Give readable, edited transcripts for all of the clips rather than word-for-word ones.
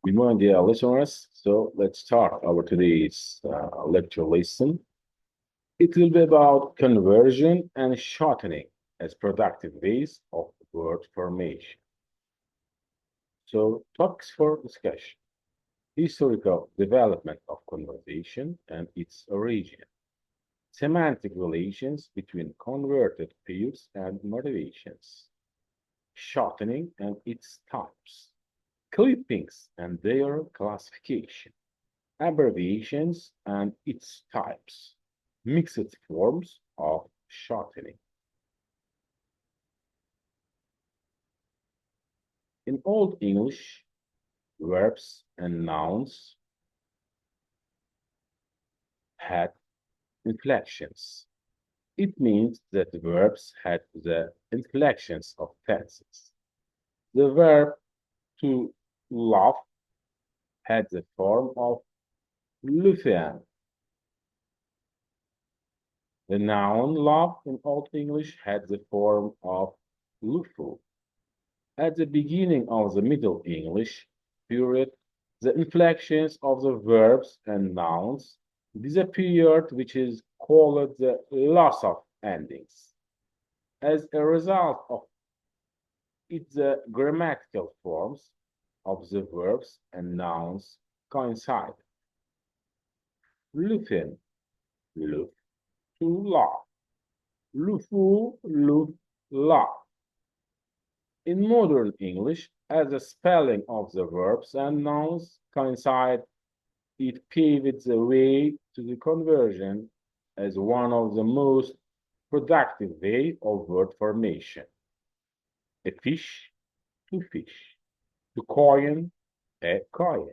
Good morning, dear listeners. So let's start our today's lecture lesson. It will be about conversion and shortening as productive ways of word formation. So topics for discussion: historical development of conversation and its origin, semantic relations between converted fields and motivations, shortening and its types, clippings and their classification, abbreviations and its types, mixed forms of shortening. In Old English, verbs and nouns had inflections. It means that verbs had the inflections of tenses. The verb to laugh had the form of lufian. The noun laugh in Old English had the form of lufu. At the beginning of the Middle English period, the inflections of the verbs and nouns disappeared, which is called the loss of endings. As a result of it, the grammatical forms of the verbs and nouns coincide. Lufin, luf, to laugh. Lufu, luf, laugh. In modern English, as the spelling of the verbs and nouns coincide, it paved the way to the conversion as one of the most productive way of word formation. A fish, to fish. To coin, a coin.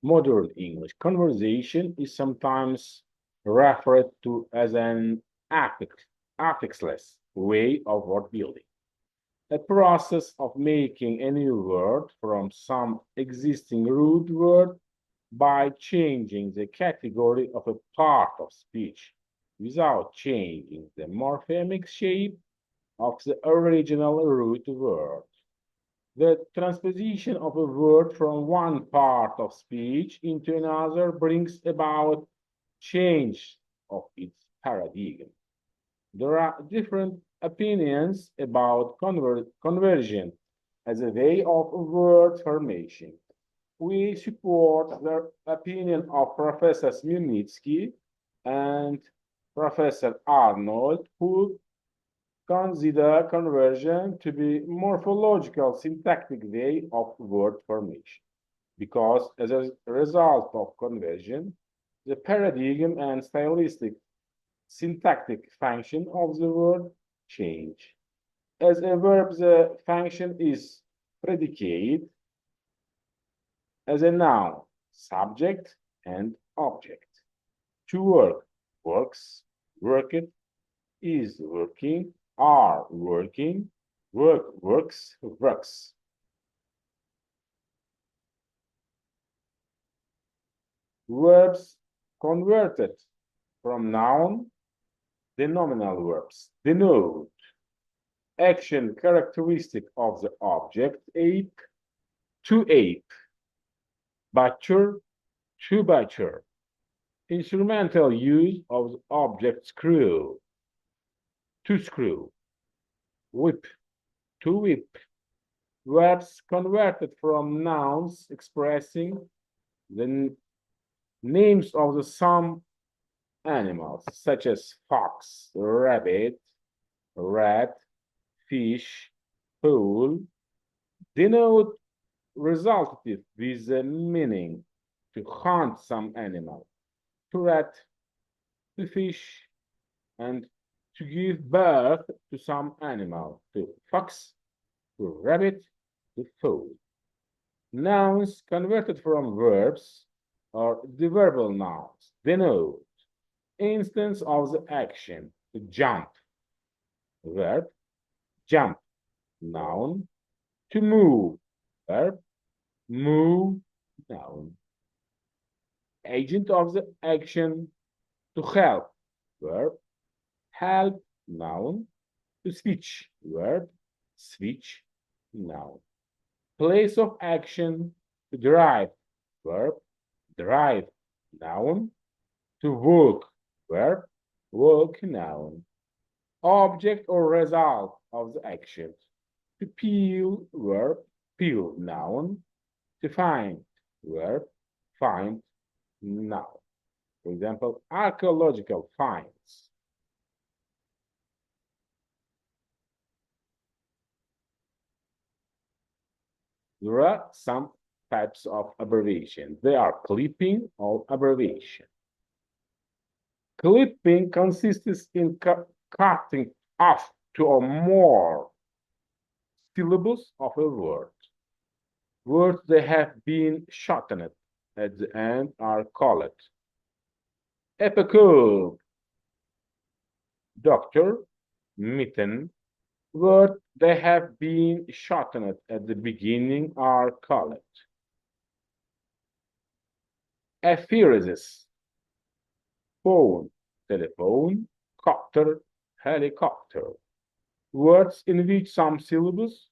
Modern English conversation is sometimes referred to as an affixless way of word building, a process of making a new word from some existing root word by changing the category of a part of speech without changing the morphemic shape of the original root word. The transposition of a word from one part of speech into another brings about change of its paradigm. There are different opinions about conversion as a way of word formation. We support the opinion of Professor Smilnitsky and Professor Arnold, who consider conversion to be morphological syntactic way of word formation, because as a result of conversion, the paradigm and stylistic syntactic function of the word change. As a verb, the function is predicate. As a noun, subject and object. To work, works, worketh, is working, are working, work, works, works. Verbs converted from noun, denominal verbs, denote action characteristic of the object, ape, to ape, butcher, to butcher. Instrumental use of the object screw, to screw, whip, to whip. Verbs converted from nouns expressing the names of the some animals, such as fox, rabbit, rat, fish, fowl, denote resultative with the meaning to hunt some animal, to rat, to fish, and to give birth to some animal, to fox, to rabbit, to fowl. Nouns converted from verbs are the verbal nouns, denote instance of the action, to jump, verb, jump, noun, to move, verb, move, noun, agent of the action, to help, verb, help, noun. To switch, verb. Switch, noun. Place of action. To drive, verb. Drive, noun. To work, verb. Work, noun. Object or result of the action. To peel, verb. Peel, noun. To find, verb. Find, noun. For example, archaeological finds. There are some types of abbreviation. They are clipping or abbreviation. Clipping consists in cutting off two or more syllables of a word. Words that have been shortened at the end are called epicope, doctor, mitten. Words that have been shortened at the beginning are called aphorisms, phone, telephone, copter, helicopter. Words in which some syllables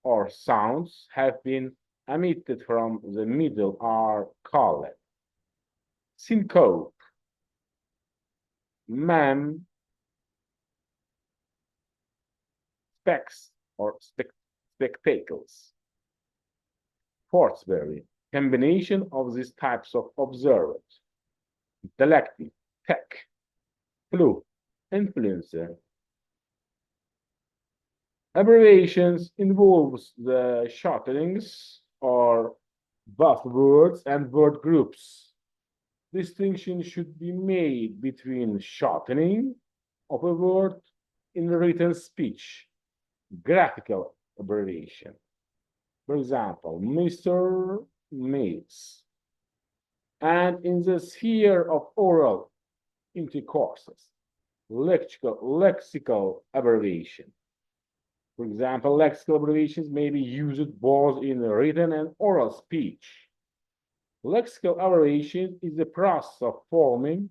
or sounds have been omitted from the middle are called syncope, mem, specs or spectacles. Fortsbury, combination of these types of observed, intellective, tech, flu, influencer. Abbreviations involves the shortenings or buzzwords and word groups. Distinction should be made between shortening of a word in written speech, graphical abbreviation. For example, Mr. Mates. And in the sphere of oral intercourses, lexical abbreviation. For example, lexical abbreviations may be used both in written and oral speech. Lexical abbreviation is the process of forming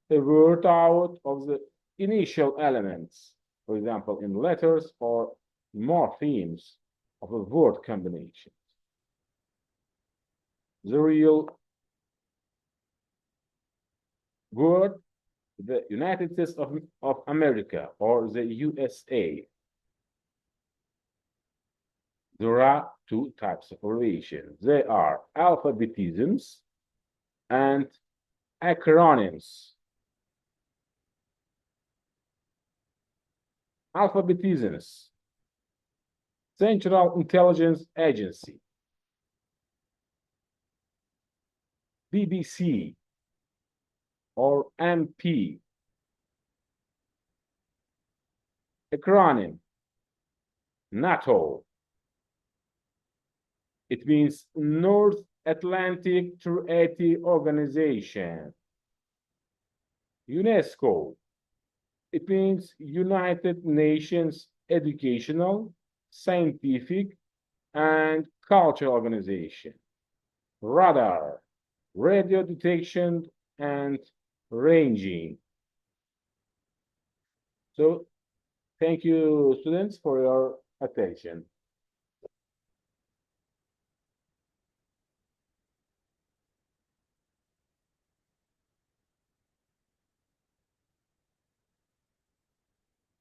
a word out of the initial elements, for example, in letters or morphemes of a word combination. The real word, the United States of America or the USA. There are two types of abbreviations. They are alphabetisms and acronyms. Alphabetisms, Central Intelligence Agency, BBC or MP. Acronym, NATO. It means North Atlantic Treaty Organization. UNESCO. It means United Nations Educational, Scientific, and Cultural Organization. Radar, radio detection and ranging. So, thank you, students, for your attention.